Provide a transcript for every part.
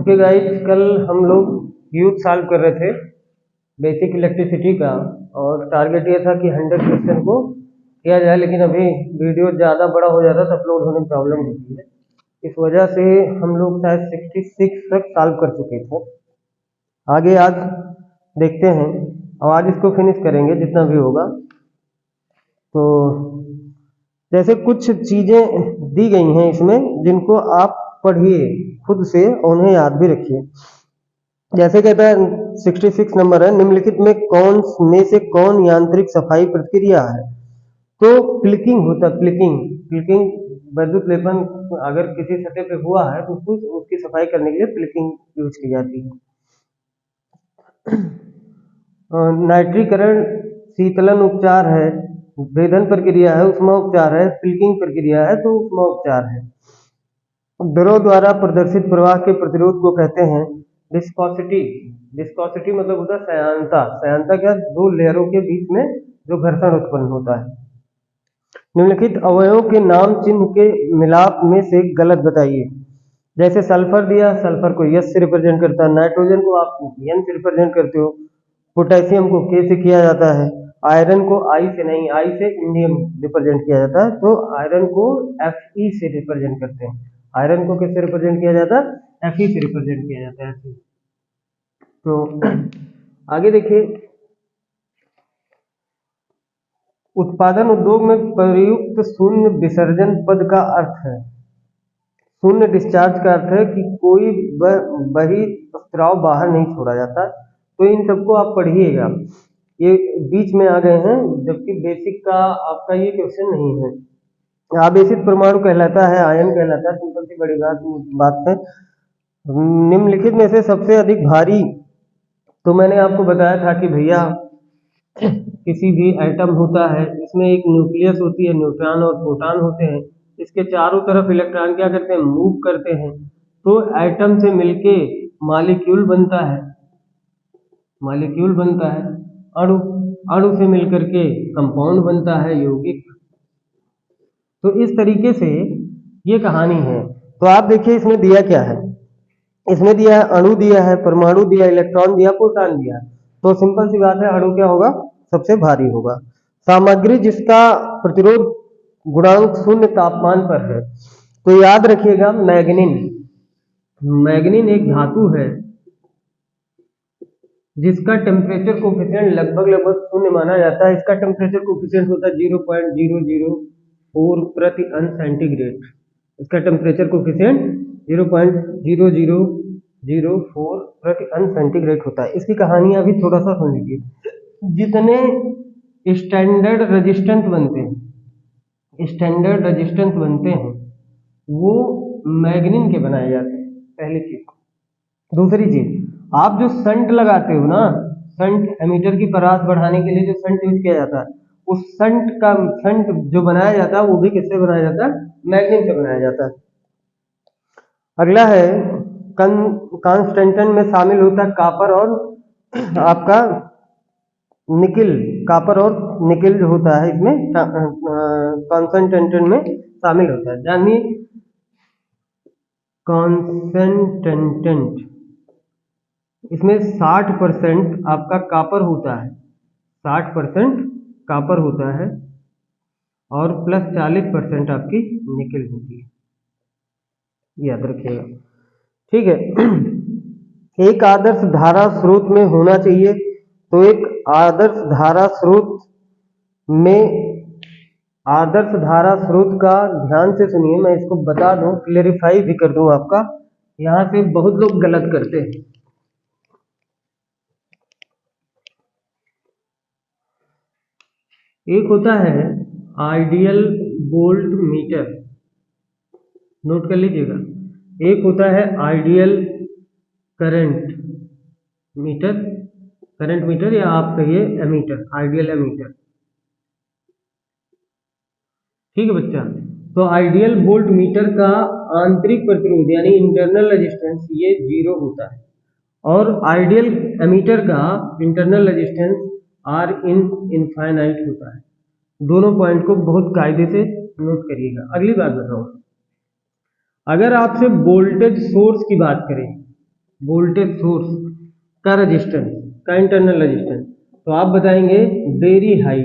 Okay guys, कल हम लोग क्यूब सॉल्व कर रहे थे बेसिक इलेक्ट्रिसिटी का, और टारगेट ये था कि 100 क्वेश्चन को किया जाए, लेकिन अभी वीडियो ज़्यादा बड़ा हो जाता तो अपलोड होने में प्रॉब्लम होती है। इस वजह से हम लोग शायद 66 तक सॉल्व कर चुके थे। आगे आज देखते हैं, और आज इसको फिनिश करेंगे जितना भी होगा। तो जैसे कुछ चीज़ें दी गई हैं इसमें, जिनको आप पढ़िए खुद से, उन्हें याद भी रखिए। जैसे कहता है 66 नंबर है, निम्नलिखित में से कौन यांत्रिक सफाई प्रक्रिया है? तो क्लिकिंग होता है। क्लिकिंग विद्युत लेपन अगर किसी सतह पे हुआ है तो उसकी सफाई करने के लिए क्लिकिंग यूज की जाती है। नाइट्रीकरण शीतलन उपचार है, भेदन प्रक्रिया है, उष्मा उपचार है, क्लिकिंग प्रक्रिया है तो उष्मा उपचार है। द्रव द्वारा प्रदर्शित प्रवाह के प्रतिरोध को कहते हैं विस्कोसिटी। विस्कोसिटी मतलब होता है सयांता। सयांता क्या? दो लेयरों के बीच में जो घर्षण उत्पन्न होता है। निम्नलिखित अवयवों के नाम चिन्ह के मिलाप में से गलत बताइए। जैसे सल्फर दिया, सल्फर को यस से रिप्रेजेंट करता है, नाइट्रोजन को आप एन से रिप्रेजेंट करते हो, पोटेशियम को के से किया जाता है, आयरन को आई से नहीं, आई से इंडियम रिप्रेजेंट किया जाता है, तो आयरन को Fe से रिप्रेजेंट करते हैं। आयरन को किससे रिप्रेजेंट किया जाता है? Fe से रिप्रेजेंट किया जाता है। तो आगे देखिए, उत्पादन उद्योग में प्रयुक्त शून्य विसर्जन पद का अर्थ है, शून्य डिस्चार्ज का अर्थ है कि कोई बहिस्राव बाहर नहीं छोड़ा जाता। तो इन सबको आप पढ़िएगा, ये बीच में आ गए हैं, जबकि बेसिक का आपका ये क्वेश्चन नहीं है। आवेशित परमाणु कहलाता है, आयन कहलाता है, सिंपल सी बड़ी बात है। निम्नलिखित में से सबसे अधिक भारी, तो मैंने आपको बताया था कि भैया किसी भी एटम होता है, इसमें एक न्यूक्लियस होती है, न्यूट्रॉन और प्रोटॉन होते हैं, इसके चारों तरफ इलेक्ट्रॉन क्या करते हैं? मूव करते हैं। तो एटम से मिलके मॉलिक्यूल बनता है, अणु, अणु से मिलकर के कंपाउंड बनता है, यौगिक। तो इस तरीके से ये कहानी है। तो आप देखिए इसमें दिया क्या है, इसमें दिया है अणु दिया है, परमाणु दिया, इलेक्ट्रॉन दिया, प्रोटॉन दिया। तो सिंपल सी बात है, अणु क्या होगा? सबसे भारी होगा। सामग्री जिसका प्रतिरोध गुणांक शून्य तापमान पर है, तो याद रखिएगा मैग्नीन। मैग्नीन एक धातु है जिसका टेम्परेचर कोफिशिएंट लगभग शून्य माना जाता है। इसका टेम्परेचर कोफिशिएंट होता है 0.004 प्रति अंश सेंटीग्रेड। इसका टेम्परेचर कोफिशिएंट 0.00004 प्रति अंश सेंटीग्रेड होता है। इसकी कहानियां भी थोड़ा सा सुन लीजिए। जितने स्टैंडर्ड रेजिस्टेंस बनते हैं वो मैग्नीन के बनाए जाते हैं, पहली चीज। दूसरी चीज, आप जो शंट लगाते हो ना, शंट एमीटर की परास बढ़ाने के लिए जो शंट यूज किया जाता है, उस शंट जो बनाया जाता है वो भी किससे बनाया जाता है? मैग्नीन से बनाया जाता है। अगला है कॉन्स्टेंटन में शामिल होता है कापर और आपका निकिल। कापर और निकिल जो होता है इसमें कॉन्स्टेंटन में शामिल होता है। जानिए कॉन्स्टेंटेंट, इसमें 60% आपका कापर होता है, 60% कापर होता है और प्लस 40% आपकी निकिल होती है, याद रखिएगा। ठीक है। एक आदर्श धारा स्रोत में होना चाहिए, तो एक आदर्श धारा स्रोत का ध्यान से सुनिए, मैं इसको बता दूं, क्लेरिफाई भी कर दूं आपका। यहां से बहुत लोग गलत करते हैं। एक होता है आइडियल वोल्ट मीटर, नोट कर लीजिएगा। एक होता है आइडियल करंट मीटर, या आप कहिए एमीटर, आइडियल एमीटर। ठीक है बच्चा। तो आइडियल वोल्ट मीटर का आंतरिक प्रतिरोध यानी इंटरनल रेजिस्टेंस ये 0 होता है, और आइडियल एमीटर का इंटरनल रेजिस्टेंस R इन इनफाइनाइट होता है। दोनों पॉइंट को बहुत कायदे से नोट करिएगा। अगली बात बताओ, अगर आपसे वोल्टेज सोर्स की बात करें, वोल्टेज सोर्स का रेजिस्टेंस, का इंटरनल रेजिस्टेंस, तो आप बताएंगे वेरी हाई,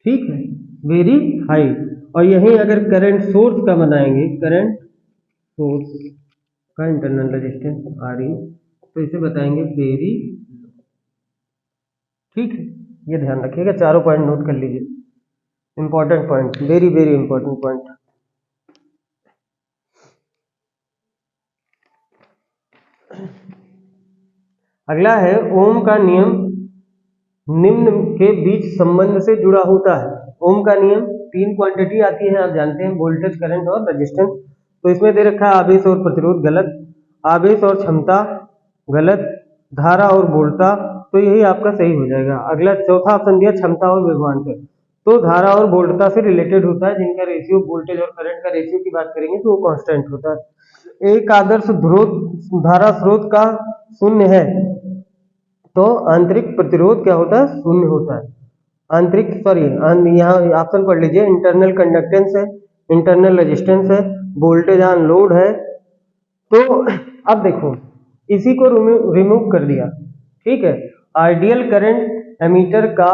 ठीक है, वेरी हाई। और यहीं अगर करंट सोर्स का बनाएंगे, करंट सोर्स का इंटरनल रेजिस्टेंस आर ई, तो इसे बताएंगे वेरी, ठीक है। ये ध्यान रखिएगा, चारों पॉइंट नोट कर लीजिए, important point, very very important point. अगला है ओम का नियम निम्न के बीच संबंध से जुड़ा होता है। ओम का नियम, तीन क्वांटिटी आती है, आप जानते हैं, वोल्टेज, करंट और रेजिस्टेंस। तो इसमें दे रखा है आवेश और प्रतिरोध, गलत। आवेश और क्षमता, गलत। धारा और वोल्टता, तो यही आपका सही हो जाएगा। अगला चौथा ऑप्शन दिया क्षमता और विभवांतर, तो धारा और वोल्टता से रिलेटेड होता है, जिनका रेशियो, वोल्टेज और करंट का रेशियो की बात करेंगे तो वो कांस्टेंट होता है। एक आदर्श धारा स्रोत का शून्य है, तो आंतरिक प्रतिरोध क्या होता है, शून्य होता है। आंतरिक, सॉरी, यहाँ ऑप्शन पढ़ लीजिए, इंटरनल कंडक्टेंस है, इंटरनल रेजिस्टेंस है, वोल्टेज ऑन लोड है। तो अब देखो, इसी को रिमूव कर दिया, ठीक है। आइडियल करंट एमीटर का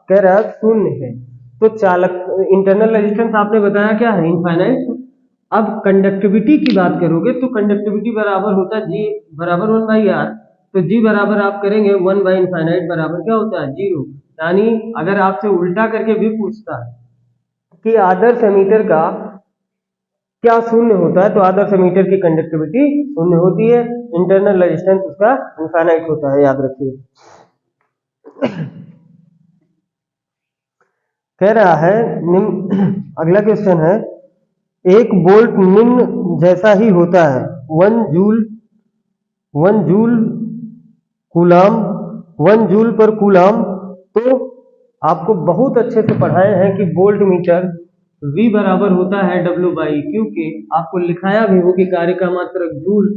कह रहा शून्य है, तो चालक, इंटरनल रेजिस्टेंस आपने बताया क्या है, इनफाइनाइट। अब कंडक्टिविटी की बात करोगे तो कंडक्टिविटी बराबर होता है जी बराबर 1/r, तो जी बराबर आप करेंगे 1/इनफाइनाइट बराबर क्या होता है, 0। यानी अगर आपसे उल्टा करके भी पूछता है कि आदर्श एमीटर का क्या शून्य होता है, तो आदर्श एमीटर की कंडक्टिविटी शून्य होती है, इंटरनल रेजिस्टेंस उसका इनफाइनाइट होता है, याद रखिए। कह रहा है अगला क्वेश्चन है, एक वोल्ट निम्न जैसा ही होता है, 1 जूल कूलाम, 1 जूल पर कूलाम। तो आपको बहुत अच्छे से पढ़ाए हैं कि वोल्ट मीटर V बराबर होता है W/, क्योंकि आपको लिखाया भी हो कि कार्य का मात्रक जूल,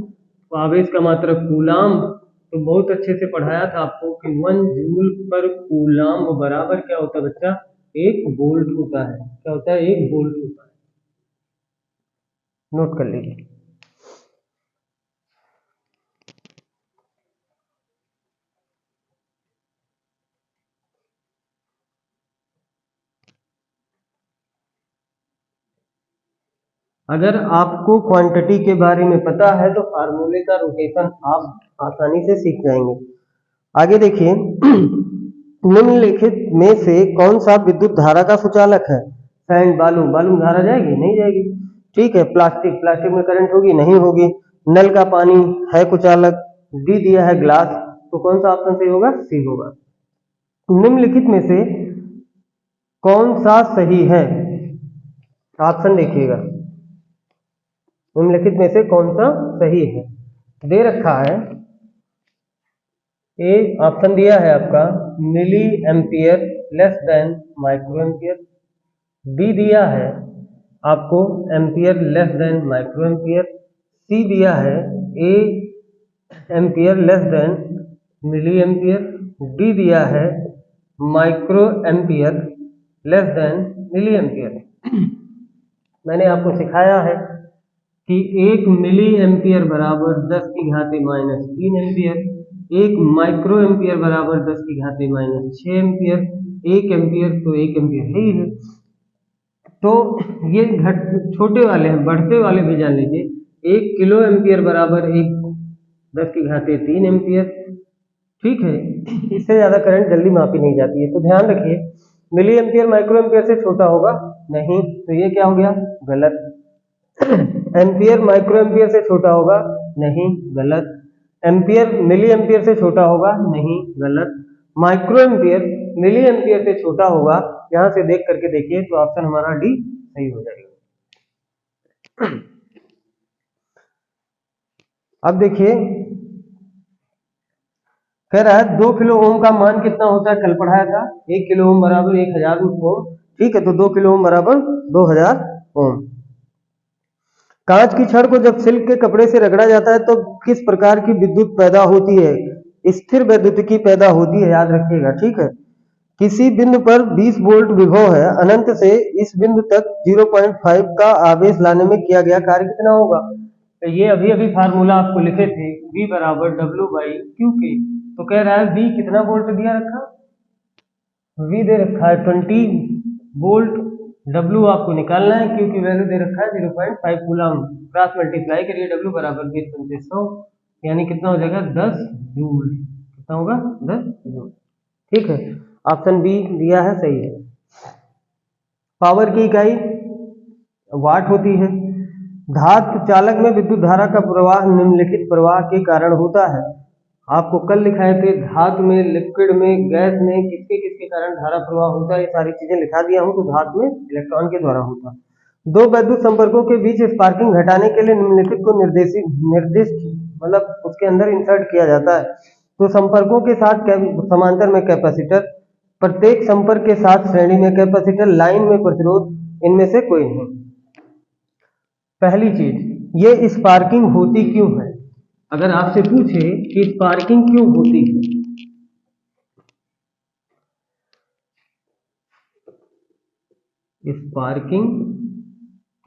आवेश का मात्रक कूलाम। तो बहुत अच्छे से पढ़ाया था आपको कि 1 जूल पर कूलाम बराबर क्या होता है बच्चा, 1 वोल्ट होता है। क्या होता है, 1 वोल्ट होता है, नोट कर लीजिए। अगर आपको क्वांटिटी के बारे में पता है तो फार्मूले का रोटेशन आप आसानी से सीख जाएंगे। आगे देखिए, निम्नलिखित में से कौन सा विद्युत धारा का सुचालक है। सैंड, बालू, बालू में धारा जाएगी, नहीं जाएगी, ठीक है। प्लास्टिक, प्लास्टिक में करंट होगी, नहीं होगी। नल का पानी है कुचालक। डी दिया है ग्लास, तो कौन सा ऑप्शन सही होगा, सी होगा। निम्नलिखित में से कौन सा सही है, ऑप्शन देखिएगा, निम्नलिखित में से कौन सा सही है। दे रखा है, ए ऑप्शन दिया है आपका milli ampere less than micro ampere. B दिया है आपको ampere less than micro ampere. C दिया है A ampere less than milli ampere. D दिया है micro ampere less than milli ampere. मैंने आपको सिखाया है कि 1 मिली एम्पियर बराबर 10⁻³ एम्पियर, 1 माइक्रो एम्पियर बराबर 10⁻6 एम्पियर, 1 एम्पियर तो 1 एम्पियर ही है। तो ये छोटे वाले हैं, बढ़ते वाले भी जान लीजिए। 1 किलो एम्पियर बराबर 1 10⁻³ एम्पियर, ठीक है। इससे ज्यादा करंट जल्दी मापी नहीं जाती है, तो ध्यान रखिए, मिली एम्पियर माइक्रो एम्पियर से छोटा होगा नहीं, तो ये क्या हो गया, गलत। एम्पियर माइक्रो एम्पियर से छोटा होगा नहीं, गलत। एम्पियर मिली एम्पियर से छोटा होगा नहीं, गलत। माइक्रो एम्पियर मिली एम्पियर से छोटा होगा, यहां से देख करके देखिए, तो ऑप्शन हमारा डी सही हो जाएगा। अब देखिए, कह रहा है 2 किलो ओम का मान कितना होता है, कल पढ़ाया था, 1 किलो ओम बराबर 1000 ओम, ठीक है। तो 2 किलो ओम बराबर 2000 ओम। कांच की छड़ को जब सिल्क के कपड़े से रगड़ा जाता है तो किस प्रकार की विद्युत पैदा होती है, स्थिर वैद्युतिकी पैदा होती है, याद रखिएगा, ठीक है। किसी बिंदु पर 20 वोल्ट विभव है, अनंत से इस बिंदु तक 0.5 का आवेश लाने में किया गया कार्य कितना होगा। तो ये अभी अभी फार्मूला आपको लिखे थे, V बराबर W/Q के। तो कह रहा है V कितना वोल्ट दिया रखा, V दे रखा है 20 वोल्ट, W आपको निकालना है, Q की वैल्यू दे रखा है 0.5 कूलम। क्रॉस मल्टीप्लाई करिए, W बराबर 20 यानी कितना हो जाएगा 10 जूल। कितना होगा 10 जूल। ठीक है, ऑप्शन बी दिया है, सही है। पावर की इकाई वाट होती है। धातु चालक में विद्युत धारा का प्रवाह निम्नलिखित प्रवाह के कारण होता है। आपको कल लिखाए थे धातु में, लिक्विड में, गैस में किसके किसके कारण धारा प्रवाह होता है, ये सारी चीजें लिखा दिया हूं। तो धातु में इलेक्ट्रॉन के द्वारा होता है। दो वैद्युत संपर्कों के बीच स्पार्किंग घटाने के लिए निम्नलिखित को निर्दिष्ट मतलब उसके अंदर इंसर्ट किया जाता है। तो संपर्कों के साथ समांतर में कैपेसिटर, प्रत्येक संपर्क के साथ श्रेणी में कैपेसिटर, लाइन में प्रतिरोध, इनमें से कोई नहीं। पहली चीज, ये स्पार्किंग होती क्यों है? अगर आपसे पूछे कि स्पार्किंग क्यों होती है, स्पार्किंग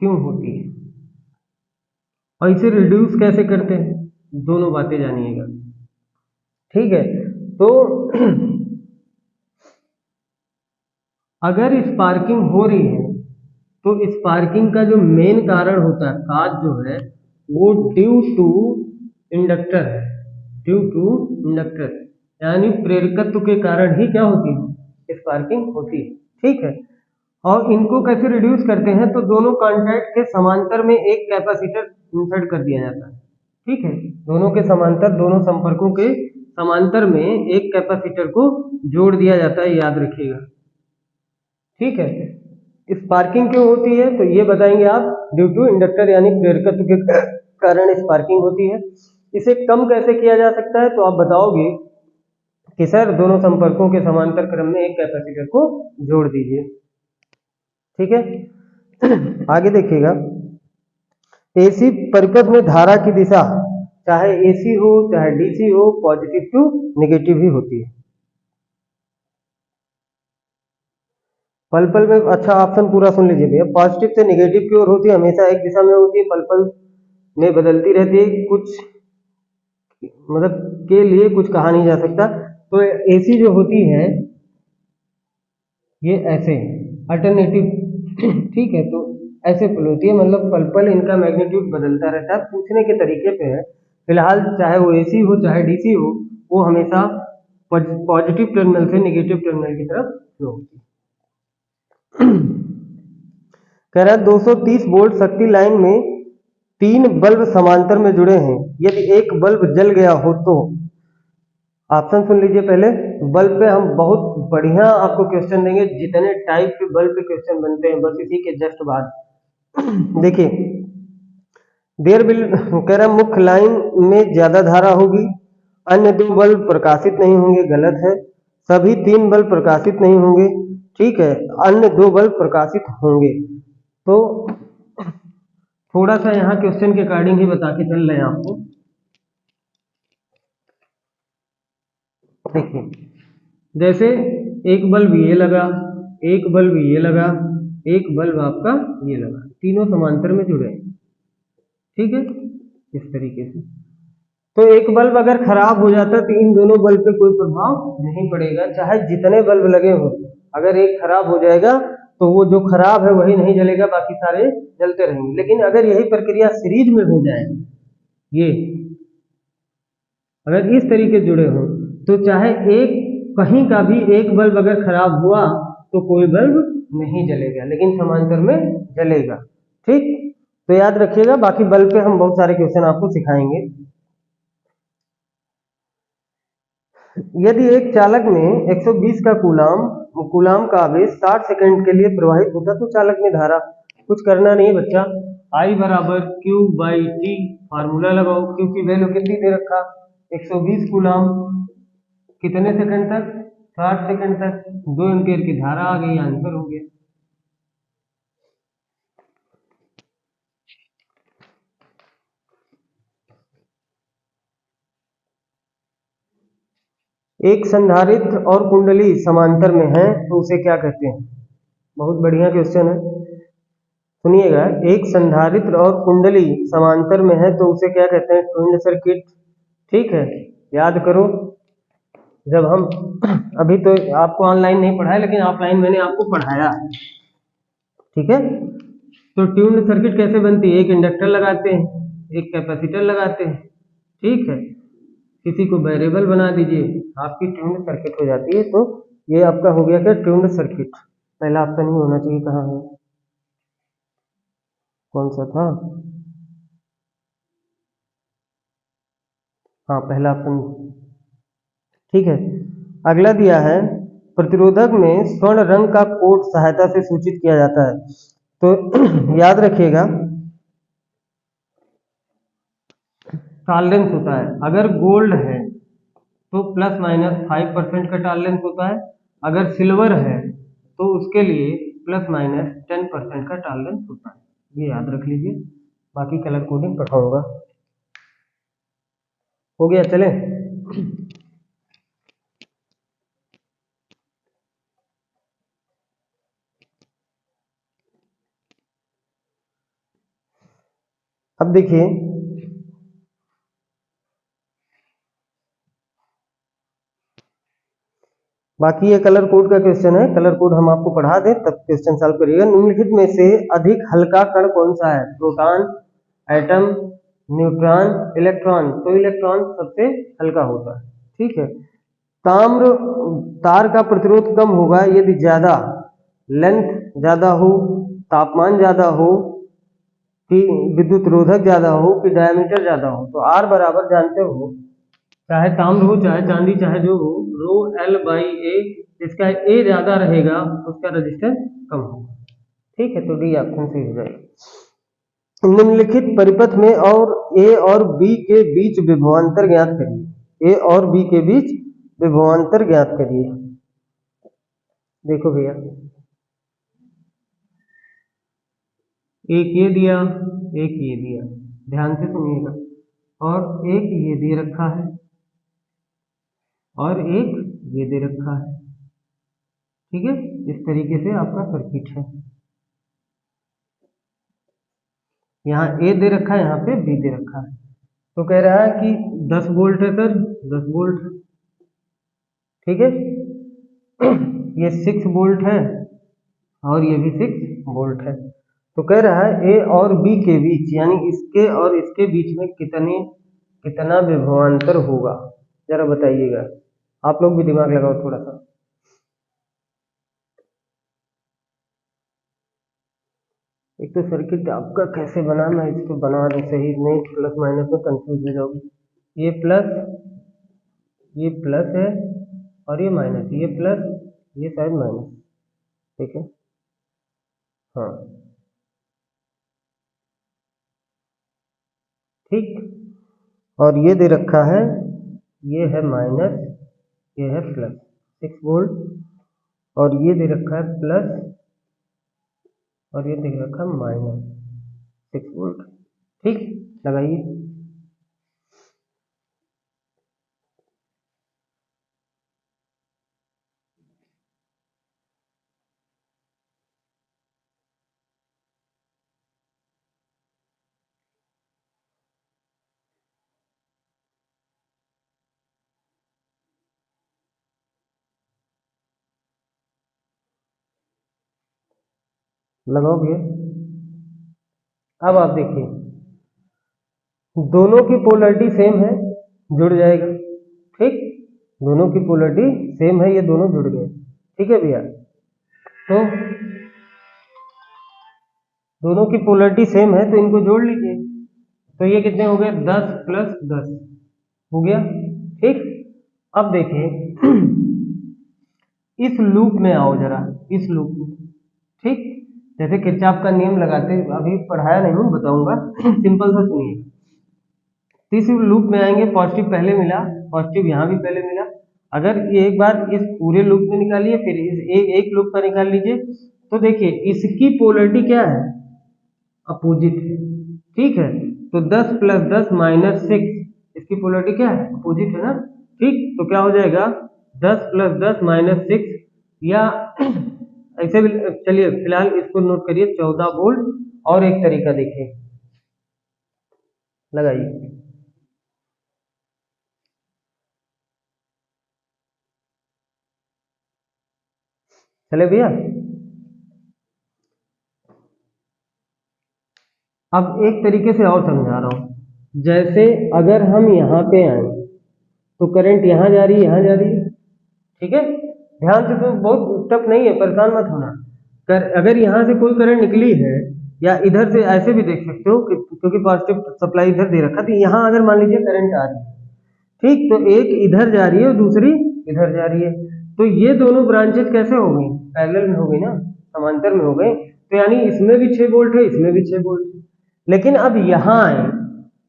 क्यों होती है और इसे रिड्यूस कैसे करते हैं, दोनों बातें जानिएगा। ठीक है, तो अगर स्पार्किंग हो रही है तो स्पार्किंग का जो मेन कारण होता है, काज जो है, वो ड्यू टू इंडक्टर है। ड्यू टू इंडक्टर यानी प्रेरकत्व के कारण ही क्या होती है, स्पार्किंग होती है। ठीक है, और इनको कैसे रिड्यूस करते हैं, तो दोनों कॉन्टैक्ट के समांतर में एक कैपेसिटर इंसर्ट कर दिया जाता है। ठीक है, दोनों के समांतर, दोनों संपर्कों के समांतर में एक कैपेसिटर को जोड़ दिया जाता है, याद रखिएगा। ठीक है, स्पार्किंग क्यों होती है, तो ये बताएंगे आप, ड्यू टू इंडक्टर यानी प्रेरकत्व के कारण स्पार्किंग होती है। इसे कम कैसे किया जा सकता है, तो आप बताओगे कि सर दोनों संपर्कों के समांतर क्रम में एक कैपेसिटर को जोड़ दीजिए। ठीक है, आगे देखिएगा, एसी परिपथ में धारा की दिशा चाहे एसी हो चाहे डीसी हो, पॉजिटिव टू नेगेटिव ही होती है। पल पल में, अच्छा ऑप्शन पूरा सुन लीजिए भैया, पॉजिटिव से नेगेटिव की ओर होती है, हमेशा एक दिशा में होती है, पल पल में बदलती रहती है, कुछ मतलब के लिए कुछ कहा नहीं जा सकता। तो एसी जो होती है ये ऐसे अल्टरनेटिव, ठीक है, तो ऐसे पल होती है, मतलब पल पल इनका मैग्नीट्यूड बदलता रहता है। पूछने के तरीके पे है, फिलहाल चाहे वो एसी हो चाहे डीसी हो, वो हमेशा पॉजिटिव टर्मिनल से नेगेटिव टर्मिनल की तरफ फ्लो होती है। कह रहा है 230 वोल्ट शक्ति लाइन में 3 बल्ब समांतर में जुड़े हैं, यदि एक बल्ब जल गया हो तो, ऑप्शन सुन लीजिए पहले। बल्ब पे हम बहुत बढ़िया आपको क्वेश्चन देंगे, जितने टाइप के बल्ब पे क्वेश्चन बनते हैं, बस इसी के जस्ट बाद देखिए, देर बिल कह रहा मुख्य लाइन में ज्यादा धारा होगी, अन्य 2 बल्ब प्रकाशित नहीं होंगे, गलत है। सभी 3 बल्ब प्रकाशित नहीं होंगे, ठीक है, अन्य 2 बल्ब प्रकाशित होंगे। तो थोड़ा सा यहाँ क्वेश्चन के अकॉर्डिंग ही बता के चल रहे हैं आपको। देखिए, जैसे एक बल्ब ये लगा, एक बल्ब ये लगा, एक बल्ब आपका ये लगा, तीनों समांतर में जुड़े, ठीक है, इस तरीके से। तो एक बल्ब अगर खराब हो जाता है तो इन दोनों बल्ब पे कोई प्रभाव नहीं पड़ेगा, चाहे जितने बल्ब लगे हो। अगर एक खराब हो जाएगा तो वो जो खराब है वही नहीं जलेगा, बाकी सारे जलते रहेंगे। लेकिन अगर यही प्रक्रिया सीरीज में हो जाए, ये अगर इस तरीके जुड़े हो, तो चाहे एक कहीं का भी एक बल्ब अगर खराब हुआ तो कोई बल्ब नहीं जलेगा, लेकिन समांतर में जलेगा। ठीक, तो याद रखिएगा, बाकी बल्ब पे हम बहुत सारे क्वेश्चन आपको सिखाएंगे। यदि एक चालक में 120 का कूलाम का आवेश 60 सेकंड के लिए प्रवाहित होता तो चालक में धारा, कुछ करना नहीं बच्चा, I बराबर Q/T, फार्मूला लगाओ। Q की वैल्यू कितनी दे रखा, 120 कूलाम, कितने सेकंड तक, 60 सेकंड तक, 2 एम्पीयर की धारा आ गई, आंसर हो गया। एक संधारित्र और कुंडली समांतर में है तो उसे क्या कहते हैं, बहुत बढ़िया क्वेश्चन है। सुनिएगा, एक संधारित्र और कुंडली समांतर में है तो उसे क्या कहते हैं? Twin circuit. ठीक है, याद करो जब हम अभी तो आपको ऑनलाइन नहीं पढ़ाया लेकिन ऑफलाइन मैंने आपको पढ़ाया। ठीक है, तो ट्यून्ड सर्किट कैसे बनती है? एक इंडक्टर लगाते हैं, एक कैपेसिटर लगाते हैं। ठीक है, किसी को वेरिएबल बना दीजिए, आपकी ट्यून्ड सर्किट हो जाती है। तो ये आपका हो गया क्या? Tuned circuit. पहला ऑप्शन ही होना चाहिए, कहाँ है, कौन सा था? हाँ, पहला ऑप्शन। ठीक है, अगला दिया है प्रतिरोधक में स्वर्ण रंग का कोड सहायता से सूचित किया जाता है। तो याद रखिएगा, टॉलरेंस होता है। अगर गोल्ड है तो ±5% का टॉलरेंस होता है, अगर सिल्वर है तो उसके लिए ±10% का टॉलरेंस होता है। ये याद रख लीजिए, बाकी कलर कोडिंग पढ़ाऊंगा। हो गया, चले। अब देखिए, बाकी ये कलर कोड का क्वेश्चन है, कलर कोड हम आपको पढ़ा दें तब क्वेश्चन सॉल्व करिएगा। निम्नलिखित में से अधिक हल्का कण कौन सा है? Proton, atom, neutron, electron. तो इलेक्ट्रॉन सबसे हल्का होता है। ठीक है, ताम्र तार का प्रतिरोध कम होगा यदि ज्यादा लेंथ ज्यादा हो, तापमान ज्यादा हो, कि विद्युत रोधक ज्यादा हो, कि डायमीटर ज्यादा हो। तो आर बराबर जानते हो, चाहे ताम्र हो चाहे चांदी चाहे जो हो, रो एल बाई ए। इसका ए ज्यादा रहेगा उसका रेजिस्टेंस कम होगा। ठीक है, तो डी ऑप्शन सही हो जाएगा। निम्नलिखित परिपथ में और ए और बी के बीच विभवांतर ज्ञात करिए। ए और बी के बीच विभवांतर ज्ञात करिए। देखो भैया, एक ये दिया, एक ये दिया, ध्यान से सुनिएगा, और एक ये दे रखा है और एक ये दे रखा है। ठीक है, इस तरीके से आपका सर्किट है। यहाँ ए दे रखा है, यहाँ पे बी दे रखा है। तो कह रहा है कि 10 वोल्ट है सर, 10 वोल्ट। ठीक है, ये 6 वोल्ट है और ये भी 6 वोल्ट है। तो कह रहा है ए और बी के बीच, यानी इसके और इसके बीच में कितना विभवांतर होगा, जरा बताइएगा। आप लोग भी दिमाग लगाओ थोड़ा सा। एक तो सर्किट आपका कैसे बना, मैं इसको बना दूं सही, नहीं प्लस माइनस में कंफ्यूज हो जाओगे। ये प्लस है और ये माइनस, ये प्लस ये शायद माइनस। ठीक है, हाँ ठीक, और ये दे रखा है, ये है माइनस, ये है प्लस 6 वोल्ट, और ये दे रखा है प्लस, और ये दे रखा है माइनस 6 वोल्ट। ठीक, लगाइए। लगाओ भैया। अब आप देखिए, दोनों की पोलरिटी सेम है, जुड़ जाएगा। ठीक, दोनों की पोलरिटी सेम है, ये दोनों जुड़ गए। ठीक है भैया, तो दोनों की पोलरिटी सेम है तो इनको जोड़ लीजिए। तो ये कितने हो गए? 10 + 10 हो गया। ठीक, अब देखिए इस लूप में आओ जरा, इस लूप में। ठीक, जैसे किरचॉफ का नियम लगाते, अभी पढ़ाया नहीं हूँ, बताऊंगा। सिंपल सा सुनिए, इस लूप में आएंगे, पॉजिटिव पहले मिला, पॉजिटिव यहाँ भी पहले मिला। अगर ये एक बार इस पूरे लूप में निकालिए, फिर इस एक लूप का निकाल लीजिए, तो देखिए इसकी पोलरिटी क्या है? अपोजिट है। ठीक है, तो 10 + 10 - 6, इसकी पोलरिटी क्या है? अपोजिट है ना। ठीक, तो क्या हो जाएगा? 10 + 10 - 6, या ऐसे भी चलिए फिलहाल इसको नोट करिए, 14 वोल्ट और एक तरीका देखिए, लगाइए। चले भैया, अब एक तरीके से और समझा रहा हूं। जैसे अगर हम यहाँ पे आए तो करंट यहाँ जा रही है, यहाँ जा रही है, ठीक है, ध्यान से, तो बहुत टफ नहीं है, परेशान मत होना। अगर यहाँ से कोई करंट निकली है, या इधर से ऐसे भी देख सकते हो क्योंकि पॉजिटिव सप्लाई इधर दे रखा, तो यहाँ अगर मान लीजिए करंट आ रही है, ठीक, तो एक इधर जा रही है और दूसरी इधर जा रही है, तो ये दोनों ब्रांचेस कैसे हो गई? पैरेलल में हो गई ना, समांतर में हो गई। तो यानी इसमें भी 6 वोल्ट है, इसमें भी 6 वोल्ट है। लेकिन अब यहाँ आए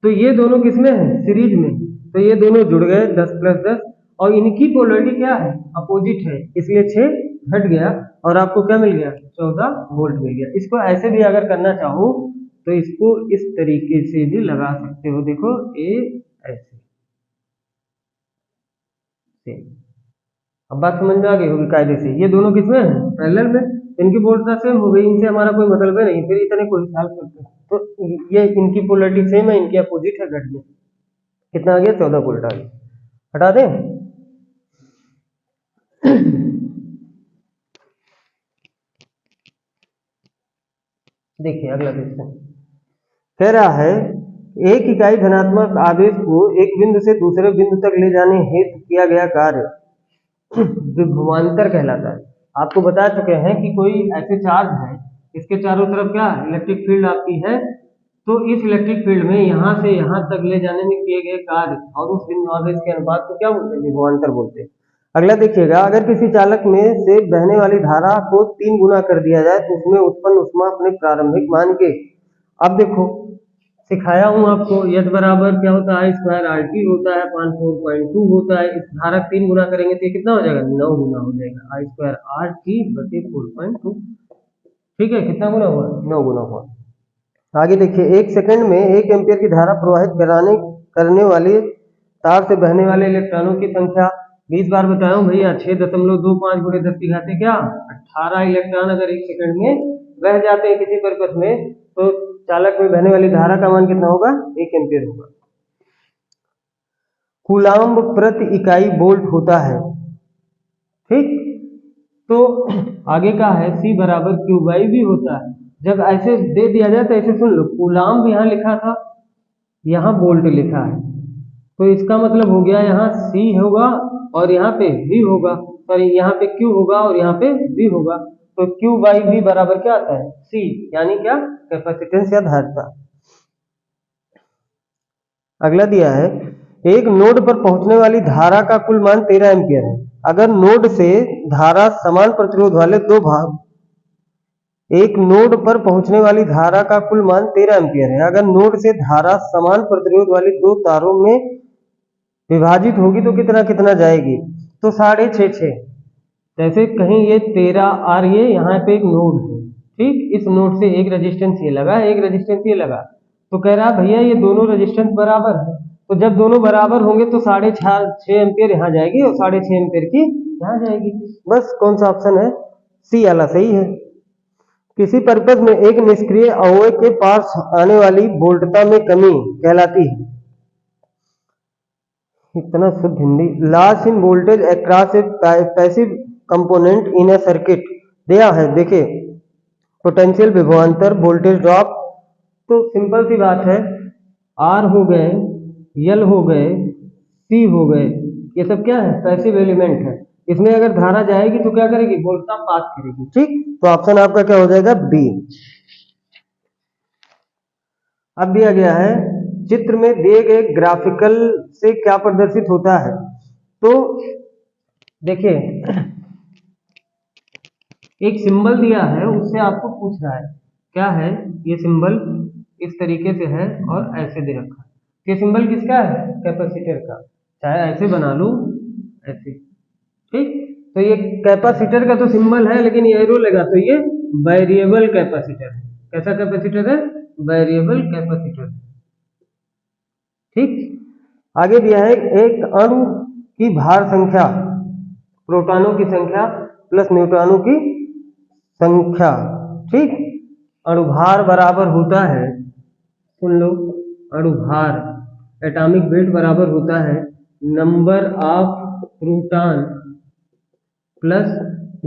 तो ये दोनों किसमें है? सीरीज में, तो ये दोनों जुड़ गए 10 + 10, और इनकी पोलरिटी क्या है? अपोजिट है, इसलिए 6 घट गया और आपको क्या मिल गया? 14 वोल्ट मिल गया। इसको ऐसे भी अगर करना चाहो तो इसको इस तरीके से भी लगा सकते हो, देखो ए ऐसे। अब बात समझ में आ गई होगी कायदे से। ये दोनों किसमें है? पैरेलल में, इनकी वोल्टता सेम हो गई, इनसे हमारा कोई मतलब है नहीं, फिर इतने कोई सॉल्व करते। तो ये इनकी पोलरिटी सेम है, इनकी अपोजिट है, घट गया। कितना आ गया? 14 वोल्ट आ गया। हटा दें। देखिए अगला क्वेश्चन कह रहा है, एक इकाई धनात्मक आवेश को एक बिंदु से दूसरे बिंदु तक ले जाने हेतु किया गया कार्य विभवांतर कहलाता है। आपको बता चुके हैं कि कोई ऐसे चार्ज है, इसके चारों तरफ क्या इलेक्ट्रिक फील्ड आपकी है, तो इस इलेक्ट्रिक फील्ड में यहाँ से यहाँ तक ले जाने में किए गए कार्य और उस बिंदु आवेश के अनुपात को क्या बोलते हैं? विभवांतर बोलते हैं। अगला देखिएगा, अगर किसी चालक में से बहने वाली धारा को 3 गुना कर दिया जाए तो उसमें उत्पन्न ऊष्मा अपने प्रारंभिक मान के, अब देखो सिखाया हूं आपको, यद बराबर क्या होता है? I2RT होता है, 4.2 होता है। इस धारा 3 गुना करेंगे तो ये कितना हो जाएगा? 9 गुना हो जाएगा, I2RT बटे 4.2। ठीक है, कितना गुना हुआ? 9 गुना हुआ। आगे देखिए, 1 सेकंड में 1 एम्पियर की धारा प्रवाहित करने वाली तार से बहने वाले इलेक्ट्रॉनों की संख्या 20 बार बताया हूं भैया, 6.25 गुणे 10 की घाते क्या 18 इलेक्ट्रॉन अगर 1 सेकंड में बह जाते हैं किसी परिपथ में, तो चालक में बहने वाली धारा का मान कितना होगा? 1 एम्पियर होगा। कूलाम्ब प्रति इकाई वोल्ट होता है, ठीक। तो आगे का है C बराबर Q/V भी होता है। जब ऐसे दे दिया जाए तो ऐसे सुन लो, कूलाम्ब यहाँ लिखा था, यहाँ वोल्ट लिखा है, तो इसका मतलब हो गया यहाँ C होगा और यहाँ पे V होगा, सॉरी यहाँ पे Q होगा और यहाँ पे V होगा, तो Q/V बराबर क्या आता है? C, यानी क्या? कैपेसिटेंस या धारिता। अगला दिया है, एक नोड पर पहुंचने वाली धारा का कुल मान 13 एम्पियर है। अगर नोड से धारा समान प्रतिरोध वाले दो भाग, एक नोड पर पहुंचने वाली धारा का कुल मान 13 एम्पियर है। अगर नोड से धारा समान प्रतिरोध वाली 2 तारों में विभाजित होगी तो कितना कितना जाएगी? तो 6.5। जैसे कहीं ये 13 आ रही है, यहाँ पे एक नोड है, ठीक, इस नोड से एक रेजिस्टेंस ये लगा, एक रेजिस्टेंस ये लगा, तो कह रहा भैया ये दोनों रेजिस्टेंस बराबर है, तो जब दोनों बराबर होंगे तो 6.5 एम्पियर यहाँ जाएगी और 6.5 एम्पियर की यहाँ जाएगी। बस कौन सा ऑप्शन है? सी वाला सही है। किसी परिपथ में एक निष्क्रिय अवयव के पास आने वाली वोल्टता में कमी कहलाती है, इतना शुद्ध Hindi, loss in voltage across A passive component in A circuit दिया है। देखिए पोटेंशियल विभवांतर, वोल्टेज ड्रॉप, तो सिंपल सी बात है, आर हो गए, यल हो गए, सी हो गए, ये सब क्या है? पैसिव एलिमेंट है। इसमें अगर धारा जाएगी तो क्या करेगी? वोल्टता पास करेगी, ठीक। तो ऑप्शन आपका क्या हो जाएगा? बी। अब दिया गया है, चित्र में दिए गए ग्राफिकल से क्या प्रदर्शित होता है? तो देखिए एक सिंबल दिया है, उससे आपको पूछ रहा है क्या है ये सिंबल, इस तरीके से है और ऐसे दे रखा है। ये सिंबल किसका है? कैपेसिटर का। चाहे ऐसे बना लूं, ऐसे, ठीक। तो ये कैपेसिटर का तो सिंबल है, लेकिन ये एरो लगा तो ये वेरिएबल कैपेसिटर है। कैसा कैपेसिटर है? वेरिएबल कैपेसिटर, ठीक। आगे दिया है, एक अणु की भार संख्या प्रोटॉनों की संख्या प्लस न्यूट्रॉनों की संख्या, ठीक। अणुभार बराबर होता है, सुन लो, अणुभार एटॉमिक वेट बराबर होता है number of proton plus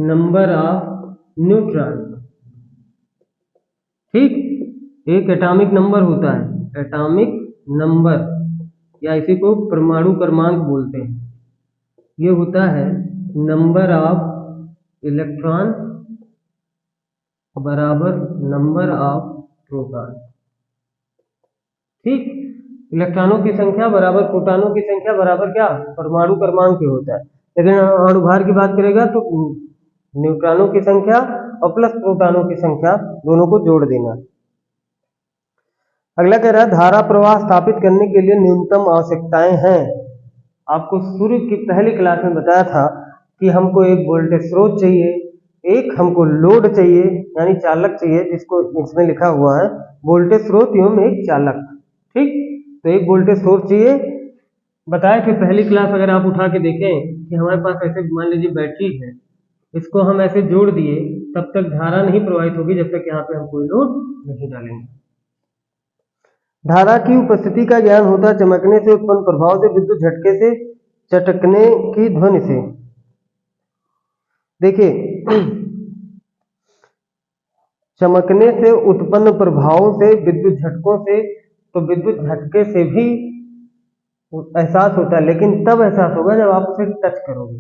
number of neutron. ठीक, एक एटॉमिक नंबर होता है, एटॉमिक नंबर या इसी को परमाणु क्रमांक बोलते हैं, ये होता है नंबर ऑफ इलेक्ट्रॉन बराबर नंबर ऑफ प्रोटॉन। ठीक, इलेक्ट्रॉनों की संख्या बराबर प्रोटॉनों की संख्या बराबर क्या, परमाणु क्रमांक के होता है। लेकिन अणुभार की बात करेगा तो न्यूट्रॉनों की संख्या और प्लस प्रोटॉनों की संख्या दोनों को जोड़ देना। अगला कह रहा है धारा प्रवाह स्थापित करने के लिए न्यूनतम आवश्यकताएं हैं। आपको शुरू की पहली क्लास में बताया था कि हमको एक वोल्टेज स्रोत चाहिए, एक हमको लोड चाहिए यानी चालक चाहिए, जिसको इसमें लिखा हुआ है वोल्टेज स्रोत एवं एक चालक। ठीक, तो एक वोल्टेज स्रोत चाहिए। बताया कि पहली क्लास अगर आप उठा के देखें कि हमारे पास ऐसे मान लीजिए बैटरी है, इसको हम ऐसे जोड़ दिए, तब तक धारा नहीं प्रवाहित होगी जब तक यहाँ पे हम कोई लोड नहीं डालेंगे। धारा की उपस्थिति का ज्ञान होता है चमकने से उत्पन्न प्रभाव से, विद्युत झटके से, चटकने की ध्वनि से। देखिए, चमकने से उत्पन्न प्रभाव से, विद्युत झटकों से, तो विद्युत झटके से भी एहसास होता है, लेकिन तब एहसास होगा जब आप उसे टच करोगे।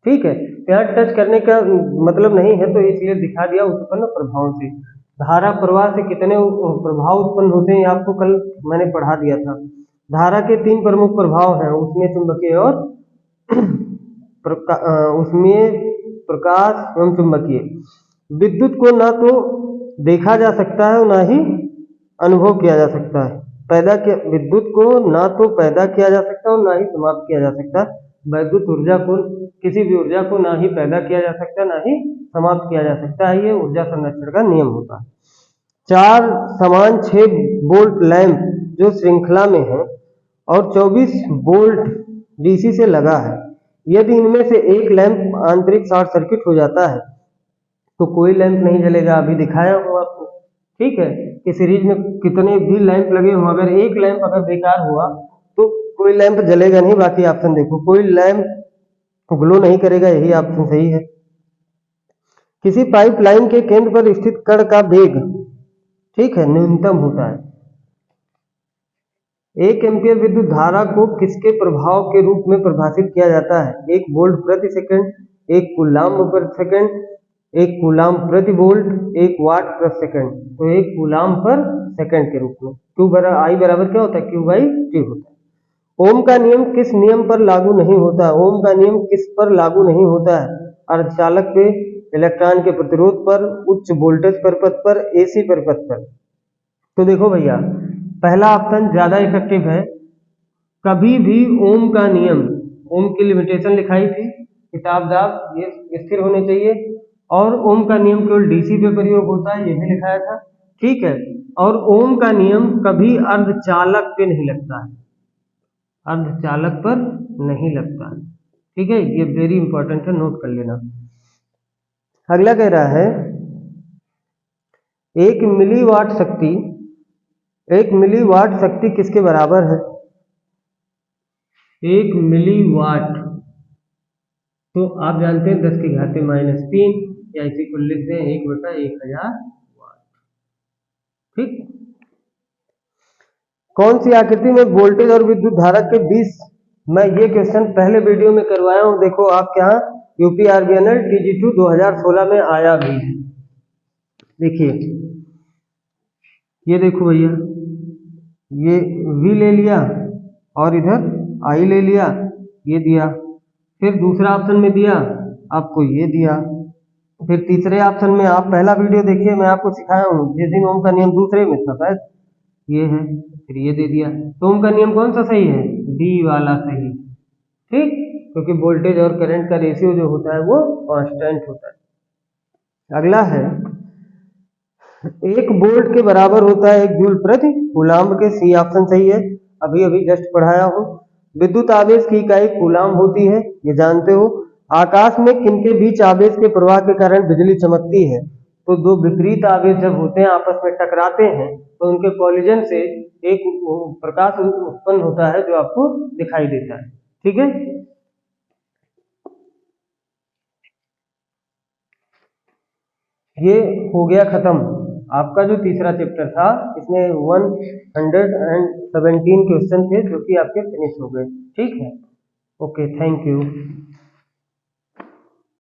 ठीक है, यहाँ टच करने का मतलब नहीं है, तो इसलिए दिखा दिया उत्पन्न प्रभाव से। धारा प्रवाह से कितने प्रभाव उत्पन्न होते हैं आपको कल मैंने पढ़ा दिया था। धारा के 3 प्रमुख प्रभाव हैं, उसमें चुंबकीय और उसमें प्रकाश एवं चुंबकीय। विद्युत को ना तो देखा जा सकता है ना ही अनुभव किया जा सकता है। विद्युत को ना तो पैदा किया जा सकता है और ना ही समाप्त किया जा सकता है। वैद्युत ऊर्जा को, किसी भी ऊर्जा को ना ही पैदा किया जा सकता है ना ही समाप्त किया जा सकता है, ये ऊर्जा संरक्षण का नियम होता है। 4 समान 6 वोल्ट लैंप जो श्रृंखला में है और 24 वोल्ट डीसी से लगा है, यदि इनमें से एक लैंप आंतरिक शॉर्ट सर्किट हो जाता है तो कोई लैंप नहीं जलेगा। अभी दिखाया हूँ आपको। ठीक है, कि सीरीज में कितने भी लैंप लगे हों, अगर एक लैंप अगर बेकार हुआ तो कोई लैंप जलेगा नहीं। बाकी ऑप्शन देखो, कोई लैंप ग्लो नहीं करेगा, यही ऑप्शन सही है। किसी पाइपलाइन के केंद्र पर स्थित कण का वेग, ठीक है, न्यूनतम होता है। 1 एम्पीयर विद्युत धारा को किसके प्रभाव के रूप में परिभाषित किया जाता है? 1 वोल्ट प्रति सेकंड, 1 कूलाम्ब प्रति सेकंड, 1 कूलाम्ब प्रति वोल्ट, 1 वाट प्रति सेकंड। तो 1 कूलाम्ब पर सेकंड के रूप में। Q बराबर I बराबर क्या होता है? Q बाई T होता है। ओम का नियम किस नियम पर लागू नहीं होता? ओम का नियम किस पर लागू नहीं होता है? अर्धचालक पे, इलेक्ट्रॉन के प्रतिरोध पर, उच्च वोल्टेज परिपथ पर, AC परिपथ पर। तो देखो भैया, पहला ऑप्शन ज्यादा इफेक्टिव है। कभी भी ओम का नियम, ओम की लिमिटेशन लिखाई थी किताब ये स्थिर होने चाहिए, और ओम का नियम केवल डीसी पे प्रयोग होता है, ये भी लिखाया था। ठीक है, और ओम का नियम कभी अर्धचालक पे नहीं लगता है, अर्धचालक पर नहीं लगता है। ठीक है, ये वेरी इंपॉर्टेंट है, नोट कर लेना। अगला कह रहा है 1 मिलीवाट शक्ति, 1 मिलीवाट शक्ति किसके बराबर है? 1 मिलीवाट तो आप जानते हैं 10 की घाते -3, या इसी को लिख दें 1/1000 वाट। ठीक, कौन सी आकृति में वोल्टेज और विद्युत धारा के बीच, मैं ये क्वेश्चन पहले वीडियो में करवाया हूं, देखो आपके यहाँ यूपीआरबीएनएल TG2 2016 में आया भी। देखिए, ये देखो भैया, ये V ले लिया और इधर I ले लिया, ये दिया। फिर दूसरा ऑप्शन में दिया आपको, ये दिया। फिर तीसरे ऑप्शन में, आप पहला वीडियो देखिए, मैं आपको सिखाया हूँ जिस दिन ओम का नियम दूसरे में था शायद, ये है, फिर ये दे दिया। तो ओम का नियम कौन सा सही है? डी वाला सही। ठीक, क्योंकि वोल्टेज और करंट का रेशियो जो होता है वो कांस्टेंट होता है। अगला है 1 वोल्ट के बराबर होता है 1 जूल प्रति कूलाम्ब के, सी ऑप्शन सही है, अभी अभी जस्ट पढ़ाया हूँ। विद्युत आवेश की इकाई कूलाम्ब होती है, ये जानते हो। आकाश में किनके बीच आवेश के प्रवाह के कारण बिजली चमकती है? तो दो विपरीत आवेश जब होते हैं आपस में टकराते हैं तो उनके कॉलिजन से एक प्रकाश उत्पन्न होता है जो आपको दिखाई देता है। ठीक है, ये हो गया खत्म आपका जो तीसरा चैप्टर था। इसमें 117 क्वेश्चन थे जो कि आपके फिनिश हो गए। ठीक है, ओके, थैंक यू।